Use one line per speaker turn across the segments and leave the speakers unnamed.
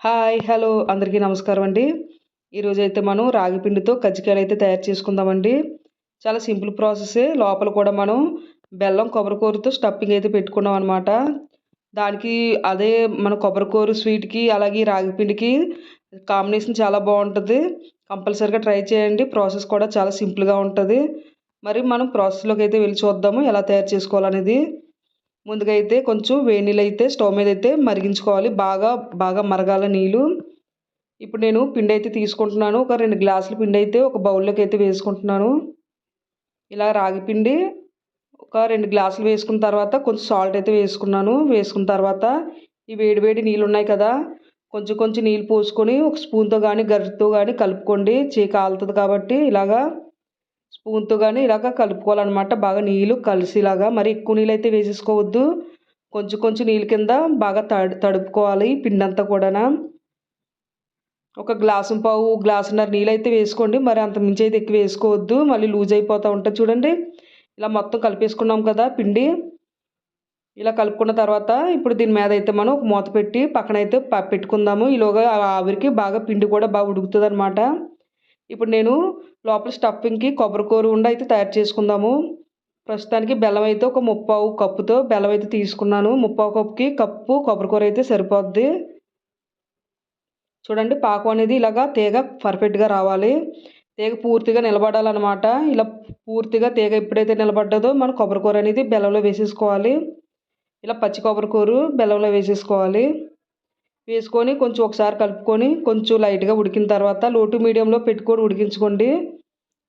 Hi hello అందరికీ నమస్కారం అండి. ఈరోజైతే మనం రాగి పిండితో కజ్జికాయలు అయితే తయారు చేసుకుందామండి. చాలా సింపుల్ ప్రాసెసే. లోపల కూడా మనం బెల్లం కొబ్బరికూరతో స్టఫింగ్ అయితే పెట్టుకున్నాం అనమాట. దానికి అదే మన కొబ్బరికూర స్వీట్కి అలాగే రాగి పిండికి కాంబినేషన్ చాలా బాగుంటుంది. కంపల్సరీగా ట్రై చేయండి. ప్రాసెస్ కూడా చాలా సింపుల్గా ఉంటుంది. మరి మనం ప్రాసెస్లోకి అయితే వెళ్ళి చూద్దాము ఎలా తయారు చేసుకోవాలనేది. ముందుగా అయితే కొంచెం వేడి నీళ్ళు అయితే స్టవ్ మీద అయితే మరిగించుకోవాలి. బాగా బాగా మరగాల నీళ్ళు. ఇప్పుడు నేను పిండి అయితే తీసుకుంటున్నాను. ఒక 2 గ్లాసుల పిండి అయితే ఒక బౌల్లోకి అయితే వేసుకుంటున్నాను. ఇలా రాగి పిండి ఒక 2 గ్లాసులు వేసుకున్న తర్వాత కొంచెం సాల్ట్ అయితే వేసుకున్నాను. వేసుకున్న తర్వాత ఈ వేడి వేడి నీళ్ళు ఉన్నాయి కదా, కొంచెం కొంచెం నీళ్ళు పోసుకొని ఒక స్పూన్తో కానీ గరిటెతో కానీ కలుపుకోండి. చేయి కాలుతుంది కాబట్టి ఇలాగా స్పూన్తో కానీ ఇలాగ కలుపుకోవాలన్నమాట. బాగా నీళ్ళు కలిసిలాగా. మరి ఎక్కువ నీళ్ళు అయితే వేసేసుకోవద్దు. కొంచెం కొంచెం నీళ్ళ కింద బాగా తడుపుకోవాలి పిండి అంతా కూడా. ఒక గ్లాసు పావు గ్లాసున్నర నీళ్ళు అయితే వేసుకోండి. మరి అంత మించి అయితే ఎక్కువ వేసుకోవద్దు, మళ్ళీ లూజ్ అయిపోతూ ఉంటుంది. చూడండి ఇలా మొత్తం కలిపేసుకున్నాం కదా పిండి. ఇలా కలుపుకున్న తర్వాత ఇప్పుడు దీని మీద అయితే మనం ఒక మూత పెట్టి పక్కన అయితే పెట్టుకుందాము. ఈలోగా ఆవిరికి బాగా పిండి కూడా బాగా ఉడుకుతుంది అనమాట. ఇప్పుడు నేను లోపల స్టఫింగ్కి కొబ్బరికూర ఉండ అయితే తయారు చేసుకుందాము. ప్రస్తుతానికి బెల్లం అయితే ఒక ముప్పావు కప్పుతో బెల్లం అయితే తీసుకున్నాను. ముప్పావు కప్పుకి కప్పు కొబ్బరికూర అయితే సరిపోద్ది. చూడండి పాకం అనేది ఇలాగా తీగ పర్ఫెక్ట్గా రావాలి. తీగ పూర్తిగా నిలబడాలన్నమాట. ఇలా పూర్తిగా తీగ ఎప్పుడైతే నిలబడ్డదో మనం కొబ్బరికూర అనేది బెల్లంలో వేసేసుకోవాలి. ఇలా పచ్చి కొబ్బరికూర బెల్లంలో వేసేసుకోవాలి. వేసుకొని కొంచెం ఒకసారి కలుపుకొని కొంచెం లైట్గా ఉడికిన తర్వాత లో టు మీడియంలో పెట్టుకొని ఉడికించుకోండి.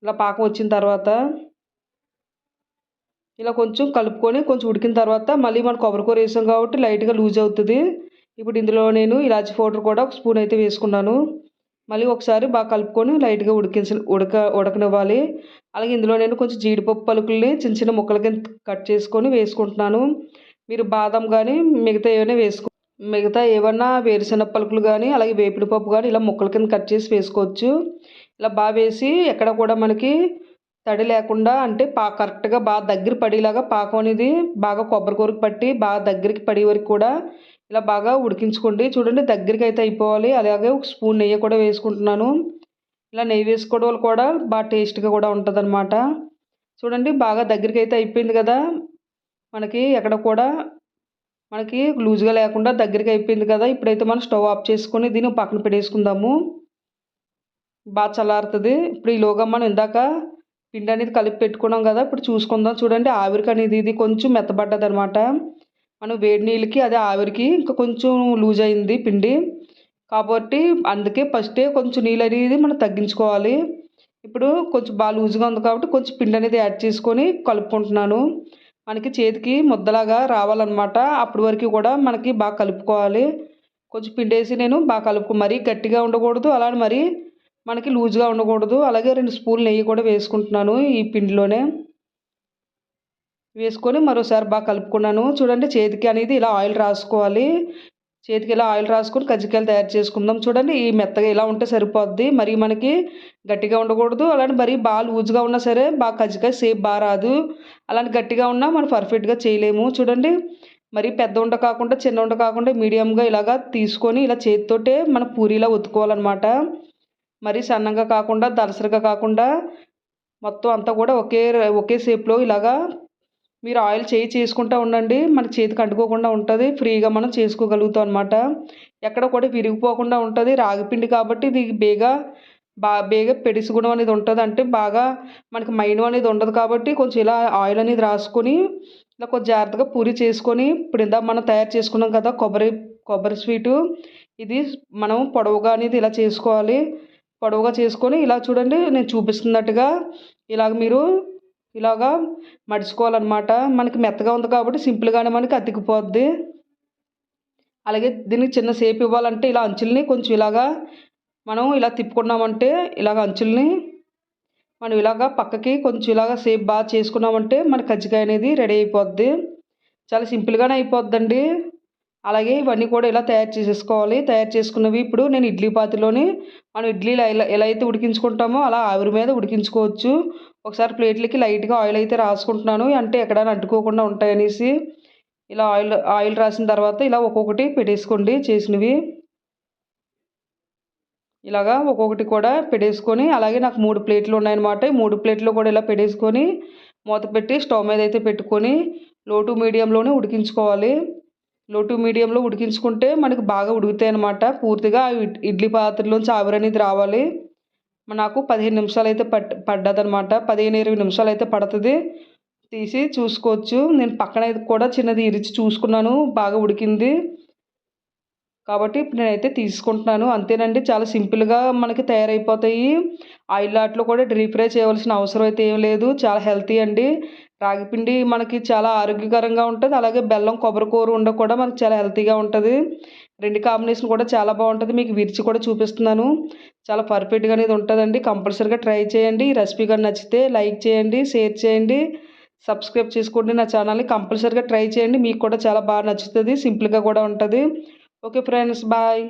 ఇలా పాకం వచ్చిన తర్వాత ఇలా కొంచెం కలుపుకొని కొంచెం ఉడికిన తర్వాత మళ్ళీ మనం కొబ్బరికూర వేసాం కాబట్టి లైట్గా లూజ్ అవుతుంది. ఇప్పుడు ఇందులో నేను ఇలాచి పౌడర్ కూడా ఒక స్పూన్ అయితే వేసుకున్నాను. మళ్ళీ ఒకసారి బాగా కలుపుకొని లైట్గా ఉడకనివ్వాలి. అలాగే ఇందులో నేను కొంచెం జీడిపప్పు పలుకుల్ని చిన్న చిన్న ముక్కల కింద కట్ చేసుకొని వేసుకుంటున్నాను. మీరు బాదం కానీ మిగతా ఏమన్నా వేరుశనగ పలుకులు కానీ అలాగే వేపిడి పప్పు కానీ ఇలా ముక్కల కింద కట్ చేసి వేసుకోవచ్చు. ఇలా బాగా వేసి ఎక్కడ కూడా మనకి తడి లేకుండా అంటే కరెక్ట్గా బాగా దగ్గర పడేలాగా పాకం అనేది బాగా కొబ్బరికూరకు పట్టి బాగా దగ్గరికి పడే వరకు కూడా ఇలా బాగా ఉడికించుకోండి. చూడండి దగ్గరికి అయితే అయిపోవాలి. అలాగే ఒక స్పూన్ నెయ్యి కూడా వేసుకుంటున్నాను. ఇలా నెయ్యి వేసుకోవడం వల్ల కూడా బాగా టేస్ట్గా కూడా ఉంటుందన్నమాట. చూడండి బాగా దగ్గరికి అయితే అయిపోయింది కదా, మనకి ఎక్కడ కూడా మనకి లూజ్గా లేకుండా దగ్గరికి అయిపోయింది కదా. ఇప్పుడైతే మనం స్టవ్ ఆఫ్ చేసుకొని దీన్ని పక్కన పెట్టేసుకుందాము. బాగా చల్లారుతుంది. ఇప్పుడు ఈలోగా మనం ఇందాక పిండి అనేది కలిపి పెట్టుకున్నాం కదా, ఇప్పుడు చూసుకుందాం. చూడండి ఆవిరికి అనేది ఇది కొంచెం మెత్తబడ్డది అనమాట. మనం వేడి నీళ్ళకి అదే ఆవిరికి ఇంకా కొంచెం లూజ్ అయింది పిండి కాబట్టి అందుకే ఫస్టే కొంచెం నీళ్ళు అనేది మనం తగ్గించుకోవాలి. ఇప్పుడు కొంచెం బాగా లూజ్గా ఉంది కాబట్టి కొంచెం పిండి అనేది యాడ్ చేసుకొని కలుపుకుంటున్నాను. మనకి చేతికి ముద్దలాగా రావాలన్నమాట. అప్పటి వరకు కూడా మనకి బాగా కలుపుకోవాలి. కొంచెం పిండి వేసి నేను బాగా మరీ గట్టిగా ఉండకూడదు, అలానే మరీ మనకి లూజ్గా ఉండకూడదు. అలాగే 2 స్పూన్లు నెయ్యి కూడా వేసుకుంటున్నాను ఈ పిండిలోనే. వేసుకొని మరోసారి బాగా కలుపుకున్నాను. చూడండి చేతికి అనేది ఇలా ఆయిల్ రాసుకోవాలి. చేతికి ఇలా ఆయిల్ రాసుకొని కజ్జికాయలు తయారు చేసుకుందాం. చూడండి ఈ మెత్తగా ఇలా ఉంటే సరిపోద్ది. మరి మనకి గట్టిగా ఉండకూడదు, అలానే మరీ బాగా లూజ్గా ఉన్నా సరే బాగా కజ్జికాయ షేప్ బాగా రాదు. అలానే గట్టిగా ఉన్నా మనం పర్ఫెక్ట్గా చేయలేము. చూడండి మరి పెద్ద ఉండ కాకుండా చిన్న ఉండ కాకుండా మీడియంగా ఇలాగా తీసుకొని ఇలా చేతితోటే మన పూరీలా ఒత్తుకోవాలన్నమాట. మరి సన్నగా కాకుండా దలసరిగా కాకుండా మొత్తం అంతా కూడా ఒకే షేప్లో ఇలాగా మీరు ఆయిల్ చేసుకుంటూ ఉండండి. మన చేతికి అంటుకోకుండా ఉంటుంది. ఫ్రీగా మనం చేసుకోగలుగుతాం అనమాట. ఎక్కడ కూడా విరిగిపోకుండా ఉంటుంది. రాగిపిండి కాబట్టి ఇది బేగా పెడిసి గుణం అనేది ఉంటుంది. అంటే బాగా మనకి మైనం అనేది ఉండదు కాబట్టి కొంచెం ఇలా ఆయిల్ అనేది రాసుకొని ఇలా కొంచెం జాగ్రత్తగా పూరి చేసుకొని ఇప్పుడు ఇందాక మనం తయారు చేసుకున్నాం కదా కొబ్బరి స్వీటు, ఇది మనం పొడవుగా అనేది ఇలా చేసుకోవాలి. పొడవుగా చేసుకొని ఇలా చూడండి నేను చూపిస్తున్నట్టుగా ఇలాగ మీరు ఇలాగా మడుచుకోవాలన్నమాట. మనకి మెత్తగా ఉంది కాబట్టి సింపుల్గానే మనకి అతికిపోద్ది. అలాగే దీనికి చిన్న షేప్ ఇవ్వాలంటే ఇలా అంచుల్ని కొంచెం ఇలాగా మనం ఇలా తిప్పుకున్నామంటే ఇలాగ అంచుల్ని మనం ఇలాగా పక్కకి కొంచెం ఇలాగ షేప్ బాగా చేసుకున్నామంటే మన కజ్జికాయ అనేది రెడీ అయిపోద్ది. చాలా సింపుల్గానే అయిపోద్దండి. అలాగే ఇవన్నీ కూడా ఇలా తయారు చేసేసుకోవాలి. తయారు చేసుకున్నవి ఇప్పుడు నేను ఇడ్లీ పాత్రలోని మనం ఇడ్లీలు ఎలా అయితే ఉడికించుకుంటామో అలా ఆవిరి మీద ఉడికించుకోవచ్చు. ఒకసారి ప్లేట్లకి లైట్గా ఆయిల్ అయితే రాసుకుంటున్నాను, అంటే ఎక్కడైనా అంటుకోకుండా ఉంటాయనేసి. ఇలా ఆయిల్ రాసిన తర్వాత ఇలా ఒక్కొక్కటి పెట్టేసుకోండి చేసినవి. ఇలాగా ఒక్కొక్కటి కూడా పెట్టేసుకొని అలాగే నాకు 3 ప్లేట్లు ఉన్నాయన్నమాట. ఈ 3 ప్లేట్లు కూడా ఇలా పెట్టేసుకొని మూత పెట్టి స్టవ్ మీద అయితే పెట్టుకొని లో టు మీడియంలోనే ఉడికించుకోవాలి. లో టు మీడియంలో ఉడికించుకుంటే మనకు బాగా ఉడుకుతాయి అన్నమాట. పూర్తిగా ఇడ్లీ పాత్రలోంచి ఆవిరనేది రావాలి. నాకు 15 నిమిషాలైతే పడ్డదనమాట. 15, 20 నిమిషాలైతే పడతది. తీసి చూసుకోవచ్చు. నేను పక్కన కూడా చిన్నది ఇరిచి చూసుకున్నాను. బాగా ఉడికింది. కాబట్టి ఇప్పుడు నేనైతే తీసుకుంటున్నాను. అంతేనండి, చాలా సింపుల్‌గా మనకి తయారైపోతాయి. ఆయిల్ ఆటిలో కూడా డీప్ ఫ్రై చేయవలసిన అవసరం అయితే ఏమి లేదు. చాలా హెల్తీ అండి. రాగి పిండి మనకి చాలా ఆరోగ్యకరంగా ఉంటది. అలాగే బెల్లం, కొబ్బరి కూర ఉండ కూడా మనకు చాలా హెల్తీగా ఉంటది. 2 కాంబినేషన్ కూడా చాలా బాగుంటది. మీకు విరిచి కూడా చూపిస్తున్నాను. చాలా పర్ఫెక్ట్‌గా అనేది ఉంటదండి. కంపల్సరీగా ట్రై చేయండి. ఈ రెసిపీ గాని నచ్చితే లైక్ చేయండి, షేర్ చేయండి, సబ్స్క్రైబ్ చేసుకోండి నా ఛానల్‌ని. కంపల్సరీగా ట్రై చేయండి. మీకు కూడా చాలా బాగా నచ్చుతది. సింపుల్‌గా కూడా ఉంటది. Okay friends, bye.